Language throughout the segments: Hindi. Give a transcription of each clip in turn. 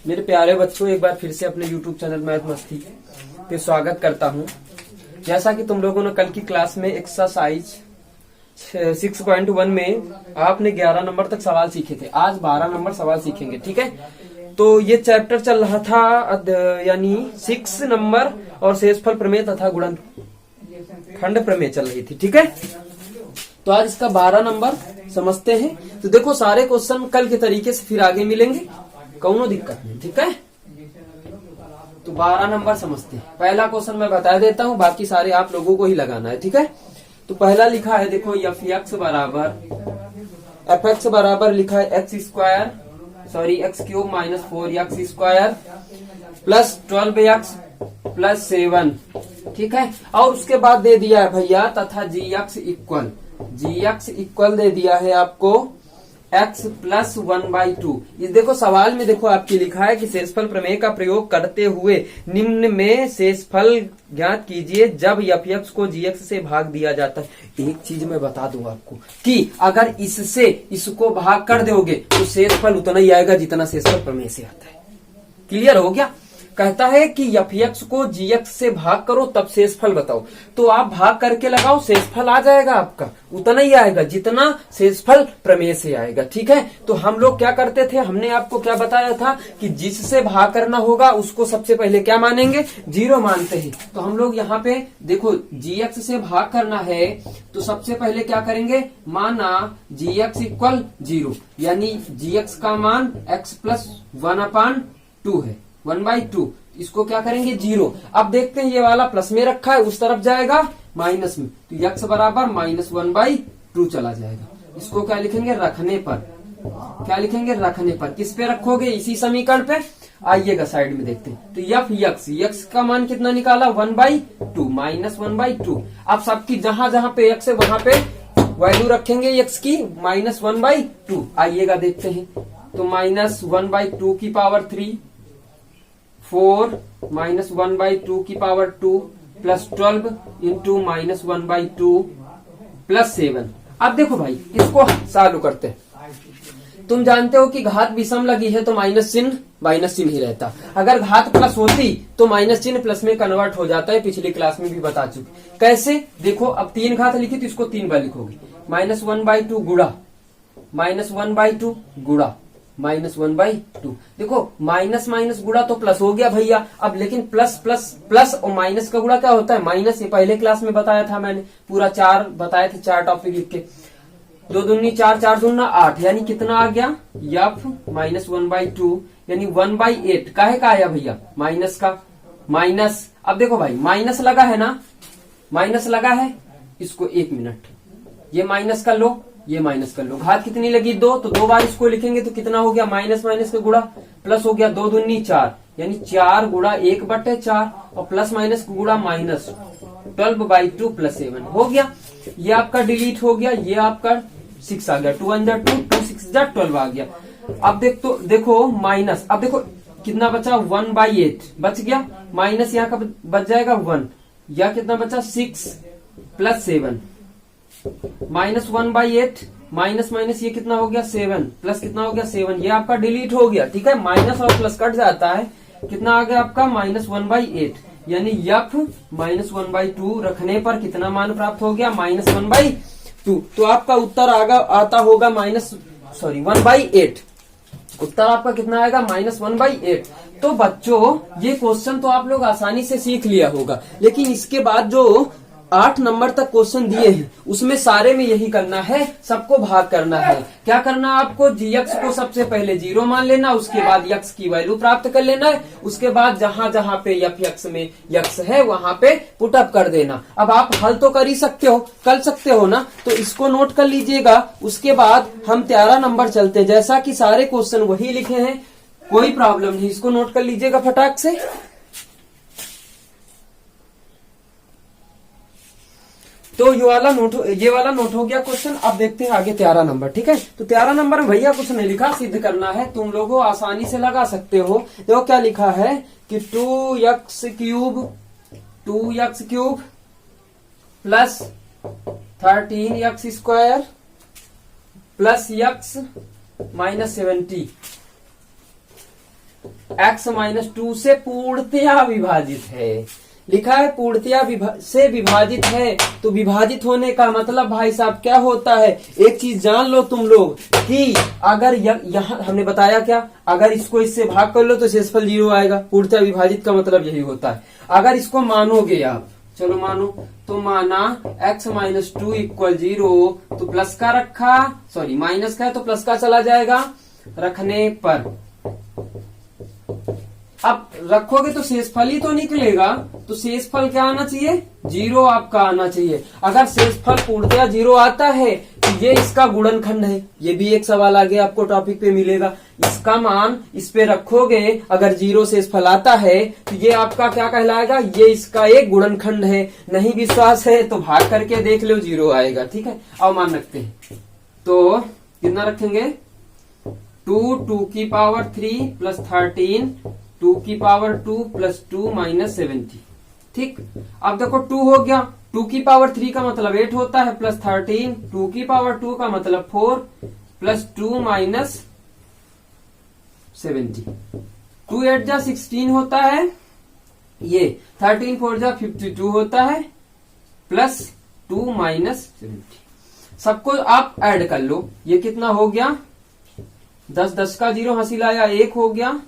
मेरे प्यारे बच्चों, एक बार फिर से अपने YouTube चैनल मैथ मस्ती पे स्वागत करता हूँ। जैसा कि तुम लोगों ने कल की क्लास में एक्सरसाइज 6.1 में आपने 11 नंबर तक सवाल सीखे थे। आज 12 नंबर सवाल सीखेंगे, ठीक है। तो ये चैप्टर चल रहा था यानी 6 नंबर और शेषफल प्रमेय तथा गुणनखंड प्रमेय चल रही थी, ठीक है। तो आज इसका 12 नंबर समझते हैं। तो देखो, सारे क्वेश्चन कल के तरीके से फिर आगे मिलेंगे, कौनो दिक्कत नहीं, ठीक है। तो 12 नंबर समझते हैं। पहला क्वेश्चन मैं बता देता हूँ, बाकी सारे आप लोगों को ही लगाना है, ठीक है। तो पहला लिखा है, देखो एफ एक्स बराबर लिखा है x cube minus 4x² plus 12x plus 7, ठीक है। और उसके बाद दे दिया है भैया तथा gx इक्वल दे दिया है आपको x प्लस 1/2। इस देखो सवाल में देखो आपकी लिखा है कि शेषफल प्रमेय का प्रयोग करते हुए निम्न में शेषफल ज्ञात कीजिए जब f को gx से भाग दिया जाता है। एक चीज मैं बता दूं आपको कि अगर इससे इसको भाग कर दोगे तो शेषफल उतना ही आएगा जितना शेषफल प्रमेय से आता है। क्लियर हो गया। कहता है कि f को gx से भाग करो तब शेषफल बताओ। तो आप भाग करके लगाओ, शेषफल आ जाएगा आपका, उतना ही आएगा जितना शेषफल प्रमेय से आएगा, ठीक है। तो हम लोग क्या करते थे, हमने आपको क्या बताया था कि जिससे भाग करना होगा उसको सबसे पहले क्या मानेंगे, 0 मानते हैं। तो हम लोग यहाँ पे देखो gx से भाग करना है तो सबसे पहले क्या करेंगे, माना gx इक्वल 0, यानी gx का मान x प्लस 1/2 है, 1/2। इसको क्या करेंगे 0। अब देखते हैं ये वाला प्लस में रखा है, उस तरफ जाएगा माइनस में, तो x बराबर माइनस 1/2 चला जाएगा। इसको क्या लिखेंगे, रखने पर। क्या लिखेंगे, रखने पर। किस पे रखोगे, इसी समीकरण पे। आइएगा साइड में देखते हैं। तो x का मान कितना निकाला, 1/2 माइनस 1/2। अब सबकी जहां जहां पे x है वहां पे वैल्यू रखेंगे x की, माइनस 1/2। आइएगा देखते हैं। तो माइनस 1/2 की पावर 3, 4 माइनस 1/2 की power 2 plus 12 into minus 1/2 plus 7। अब देखो भाई, इसको चालू करते हैं। तुम जानते हो कि घात विषम लगी है तो माइनस चिन्ह ही रहता। अगर घात प्लस होती तो माइनस चिन्ह प्लस में कन्वर्ट हो जाता है, पिछली क्लास में भी बता चुके। कैसे, देखो अब 3 घात लिखी तो इसको 3 बार लिखोगे। माइनस 1/2 गुणा माइनस 1/2 गुणा माइनस 1/2। देखो माइनस माइनस गुणा तो प्लस हो गया भैया। अब लेकिन प्लस प्लस प्लस और माइनस का गुणा क्या होता है, माइनस। ये पहले क्लास में बताया था मैंने, पूरा 4 बताए थे, 4 टॉपिक लिख के। 2 दूनी 4, 4 दूना 8, यानी कितना आ गया, f माइनस 1/2 यानी 1/8। काहे का आया भैया, माइनस का माइनस। अब देखो भाई माइनस लगा है ना, माइनस लगा है, इसको 1 मिनट, ये माइनस कर लो, ये माइनस कर लो। घात कितनी लगी, 2, तो 2 बार इसको लिखेंगे तो कितना हो गया, माइनस माइनस का गुणा प्लस हो गया। 2 दूनी 4 यानी 4 गुणा 1/4 और प्लस माइनस का गुणा माइनस 12/2 प्लस 7 हो गया। ये आपका डिलीट हो गया, ये आपका 6 आ गया। 2 1 2, 2 6 12 आ गया। अब देखो माइनस, अब देखो कितना बचा, 1/8 बच गया। माइनस यहाँ का बच जाएगा 1, या कितना बचा 6 प्लस 7, माइनस 1/8 माइनस माइनस ये कितना हो गया 7 प्लस कितना हो गया 7, ये आपका डिलीट हो गया, ठीक है। माइनस और प्लस कट जाता है, कितना आ गया आपका माइनस 1/8, यानी f माइनस 1/2 रखने पर कितना मान प्राप्त हो गया, माइनस 1/2। तो आपका उत्तर आता होगा 1/8। उत्तर आपका कितना आएगा, माइनस 1/8। तो बच्चों ये क्वेश्चन तो आप लोग आसानी से सीख लिया होगा, लेकिन इसके बाद जो 8 नंबर तक क्वेश्चन दिए हैं उसमें सारे में यही करना है, सबको भाग करना है। क्या करना है आपको, gx को सबसे पहले 0 मान लेना, उसके बाद x की वैल्यू प्राप्त कर लेना है, उसके बाद जहां जहां पे f में x है वहां पे पुटअप कर देना। अब आप हल तो कर ही सकते हो, कर सकते हो ना, तो इसको नोट कर लीजिएगा। उसके बाद हम 13 नंबर चलते हैं। जैसा कि सारे क्वेश्चन वही लिखे हैं, कोई प्रॉब्लम नहीं, इसको नोट कर लीजिएगा फटाक से। तो ये वाला नोट हो गया क्वेश्चन। अब देखते हैं आगे 13 नंबर, ठीक है। तो 13 नंबर में भैया कुछ नहीं लिखा, सिद्ध करना है। तुम लोगों आसानी से लगा सकते हो। देखो क्या लिखा है कि 2x cube plus 13x² plus x minus 70 x minus 2 से पूर्णतया विभाजित है। लिखा है पूर्णतया से विभाजित है, तो विभाजित होने का मतलब भाई साहब क्या होता है, एक चीज जान लो तुम लोग कि अगर यहाँ हमने बताया क्या, अगर इसको इससे भाग कर लो तो शेषफल 0 आएगा। पूर्णतया विभाजित का मतलब यही होता है। अगर इसको मानोगे आप, चलो मानो, तो माना x माइनस 2 इक्वल 0, तो प्लस का रखा, सॉरी माइनस का है तो प्लस का चला जाएगा रखने पर। अब रखोगे तो शेषफल ही तो निकलेगा, तो शेषफल क्या आना चाहिए, 0 आपका आना चाहिए। अगर शेषफल पूर्णतया 0 आता है तो ये इसका गुणनखंड है। ये भी एक सवाल आगे आपको टॉपिक पे मिलेगा। इसका मान इस पे रखोगे, अगर 0 शेषफल आता है तो ये आपका क्या कहलाएगा, ये इसका एक गुणनखंड है। नहीं विश्वास है तो भाग करके देख लो, 0 आएगा। ठीक है, अब मान रखते हैं तो कितना रखेंगे, 2 की पावर 3 प्लस 13, 2 की पावर 2 प्लस 2 माइनस 70। ठीक, अब देखो 2 हो गया, 2 की पावर 3 का मतलब 8 होता है, प्लस 13, 2 की पावर 2 का मतलब 4 प्लस 2 माइनस 70। 2 8 जा 16 होता है, ये 13 4 जा 52 होता है, प्लस 2 माइनस 70। सबको आप ऐड कर लो, ये कितना हो गया, 10 10 का 0 हासिल आया, 1 हो गया,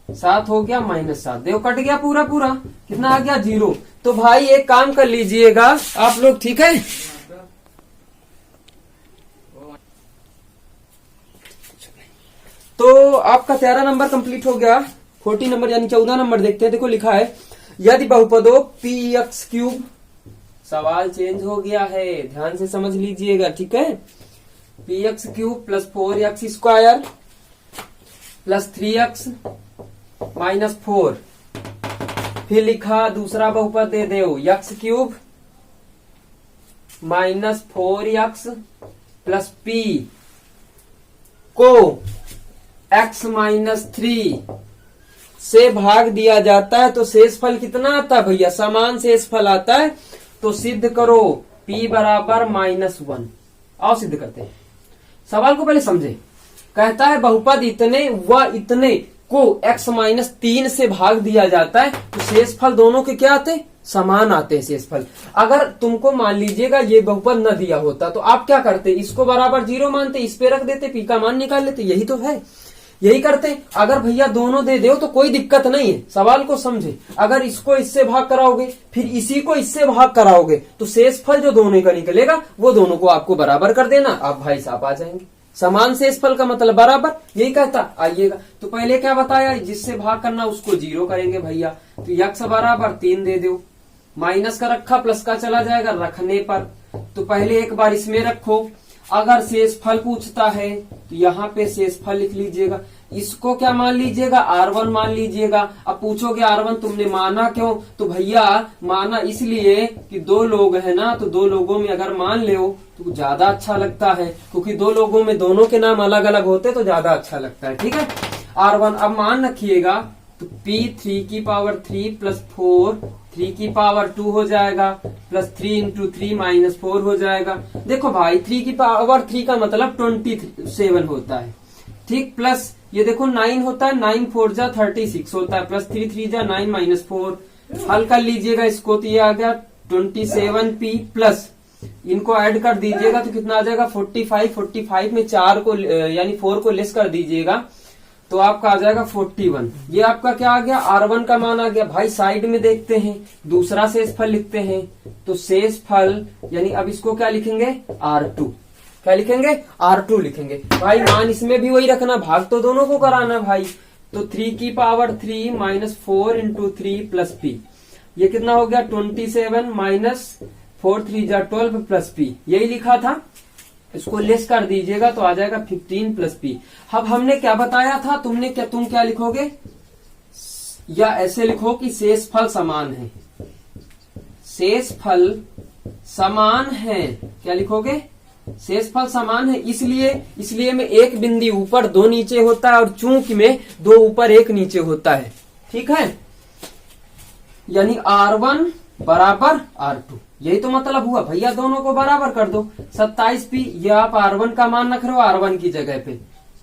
7 हो गया, माइनस 7, देखो कट गया पूरा पूरा, कितना आ गया 0। तो भाई एक काम कर लीजिएगा आप लोग, ठीक है, तो आपका 13 नंबर कंप्लीट हो गया। 14 नंबर यानी 14 नंबर देखते हैं। देखो लिखा है, यदि बहुपदों पी एक्स क्यूब, सवाल चेंज हो गया है, ध्यान से समझ लीजिएगा, ठीक है, P x cube plus 4x square plus 3x minus 4, फिर लिखा दूसरा बहुपद दे दो, x cube minus 4x plus p को x माइनस 3 से भाग दिया जाता है तो शेषफल कितना आता है भैया, समान शेषफल आता है। तो सिद्ध करो p बराबर -1। आओ सिद्ध करते हैं। सवाल को पहले समझे, कहता है बहुपद इतने व इतने को x माइनस 3 से भाग दिया जाता है तो शेषफल दोनों के क्या आते, समान आते हैं शेषफल। अगर तुमको मान लीजिएगा ये बहुपद न दिया होता तो आप क्या करते, इसको बराबर 0 मानते, इस पे रख देते, p का मान निकाल लेते, यही तो है, यही करते। अगर भैया दोनों दे दो तो कोई दिक्कत नहीं है, सवाल को समझे। अगर इसको इससे भाग कराओगे फिर इसी को इससे भाग कराओगे तो शेषफल जो दोनों का निकलेगा वो दोनों को आपको बराबर कर देना, आप भाई साहब आ जाएंगे। समान शेषफल का मतलब बराबर, यही कहता। आइएगा तो पहले क्या बताया, जिससे भाग करना उसको 0 करेंगे भैया, तो x बराबर 3 दे दो, माइनस का रखा प्लस का चला जाएगा रखने पर। तो पहले एक बार इसमें रखो, अगर शेषफल पूछता है तो यहाँ पे शेषफल लिख लीजिएगा, इसको क्या मान लीजिएगा, R1 मान लीजिएगा। अब पूछोगे R1 तुमने माना क्यों, तो भैया माना इसलिए कि 2 लोग है ना, तो 2 लोगों में अगर मान ले तो ज्यादा अच्छा लगता है, क्योंकि 2 लोगों में दोनों के नाम अलग अलग होते तो ज्यादा अच्छा लगता है, ठीक है। R1 अब मान रखिएगा तो P 3 की पावर 3 प्लस 4 3 की पावर 2 हो जाएगा, प्लस 3 इंटू 3 माइनस 4 हो जाएगा। देखो भाई 3 की पावर 3 का मतलब 27 होता है, ठीक, प्लस ये देखो 9 होता है, 9 4 जा 36 होता है, प्लस 3 3 जा 9 माइनस 4। हल कर लीजिएगा इसको तो ये आ गया 27p, प्लस इनको ऐड कर दीजिएगा तो कितना आ जाएगा 45। 45 में 4 को यानी 4 को लेस कर दीजिएगा तो आपका आ जाएगा 41। ये आपका क्या आ गया, R1 का मान आ गया। भाई साइड में देखते हैं, दूसरा शेषफल लिखते हैं, तो शेषफल यानी अब इसको क्या लिखेंगे, R2। क्या लिखेंगे, R2 लिखेंगे। भाई मान इसमें भी वही रखना, भाग तो दोनों को कराना भाई। तो 3 की power 3 minus 4 into 3 plus p, ये कितना हो गया 27 माइनस 4 3 जा 12 प्लस p, यही लिखा था। इसको लेस कर दीजिएगा तो आ जाएगा 15 प्लस p। अब हमने क्या बताया था, तुम क्या लिखोगे, या ऐसे लिखो कि शेषफल समान है, शेषफल समान है। क्या लिखोगे, शेषफल समान है। इसलिए में एक बिंदु ऊपर 2 नीचे होता है और चूंकि में 2 ऊपर 1 नीचे होता है, ठीक है। यानी R1 बराबर R2, यही तो मतलब हुआ भैया, दोनों को बराबर कर दो। 27p ये आप R1 का मान रख रहे हो R1 की जगह पे,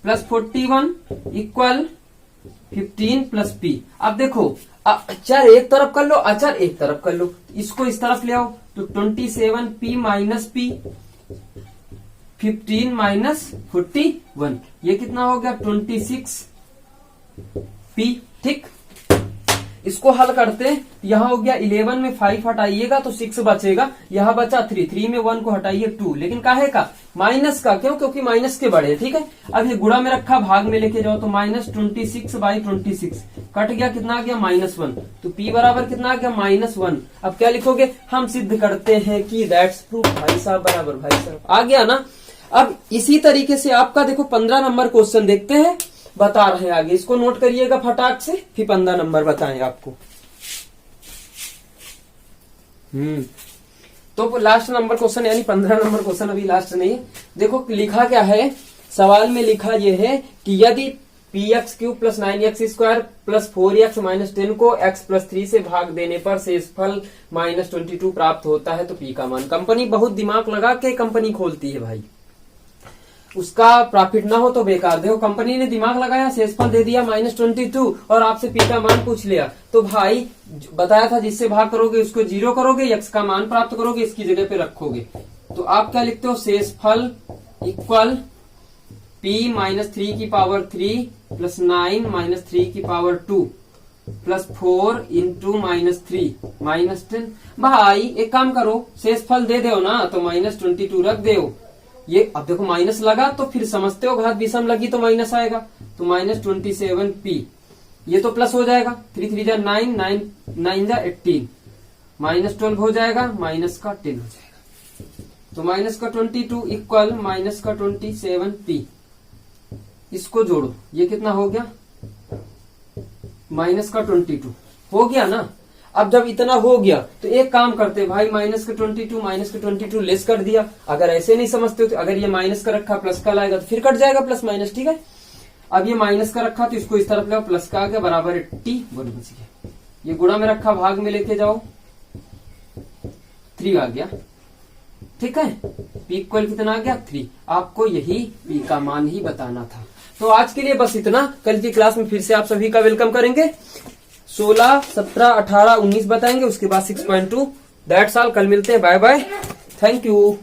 प्लस 41 इक्वल 15 प्लस p। अब देखो अचर एक तरफ कर लो, अचर एक तरफ कर लो, इसको इस तरफ ले आओ तो 27p माइनस p, 15 माइनस 41, ये कितना हो गया 26p। ठीक, इसको हल करते, यहाँ हो गया 11 में 5 हटाइएगा तो 6 बचेगा, यहाँ बचा 3, 3 में 1 को हटाइए 2, लेकिन काहे का, माइनस का, क्यों, क्योंकि माइनस के बड़े। ठीक है, अब ये गुणा में रखा, भाग में लेके जाओ तो माइनस 26/26 कट गया, कितना आ गया -1, तो p बराबर कितना आ गया -1। अब क्या लिखोगे, हम सिद्ध करते हैं कि दैट्स प्रूफ। भाई साहब बराबर, भाई साहब आ गया ना। अब इसी तरीके से आपका देखो 15 नंबर क्वेश्चन देखते हैं, बता रहे हैं आगे, इसको नोट करिएगा फटाक से, फिर 15 नंबर बताएं आपको। तो लास्ट नंबर क्वेश्चन यानी 15 नंबर क्वेश्चन, अभी लास्ट नहीं है। देखो लिखा क्या है, सवाल में लिखा यह है कि यदि px³ plus 9x² plus 4x minus 10 को x प्लस 3 से भाग देने पर शेषफल -22 प्राप्त होता है तो p का मान। कंपनी बहुत दिमाग लगा के कंपनी खोलती है भाई, उसका प्रॉफिट ना हो तो बेकार। देखो कंपनी ने दिमाग लगाया, शेषफल दे दिया -22 और आपसे p का मान पूछ लिया, तो भाई बताया था जिससे भाग करोगे उसको 0 करोगे, x का मान प्राप्त करोगे, इसकी जगह पे रखोगे। तो आप क्या लिखते हो, शेषफल इक्वल p -3 की पावर 3 प्लस 9 -3 की पावर 2 प्लस 4 इंटू -3 -10। भाई एक काम करो, शेषफल दे दो ना तो -22 रख दो। ये अब देखो माइनस लगा तो फिर समझते हो, घात विषम लगी तो माइनस आएगा, तो -27p, ये तो प्लस हो जाएगा, 3 3 जा 9, 9 9 जा 18, -12 हो जाएगा, माइनस का 10 हो जाएगा, तो माइनस का 22 इक्वल माइनस का 27p। इसको जोड़ो, ये कितना हो गया, माइनस का 22 हो गया ना। अब जब इतना हो गया तो एक काम करते भाई, -22 लेस कर दिया। अगर ऐसे नहीं समझते हो तो अगर ये माइनस का रखा प्लस का लाएगा तो फिर कट जाएगा प्लस माइनस। ठीक है, अब ये माइनस का रखा तो इसको इस तरफ ले, प्लस का आ गया बराबर 80, बच गया। ये गुणा में रखा, भाग में लेके जाओ, 3 आ गया। ठीक है, p इक्वल कितना आ गया 3। आपको यही p का मान ही बताना था। तो आज के लिए बस इतना, कल की क्लास में फिर से आप सभी का वेलकम करेंगे। 16, 17, 18, 19 बताएंगे, उसके बाद 6.2। दैट्स ऑल, कल मिलते हैं, बाय बाय, थैंक यू।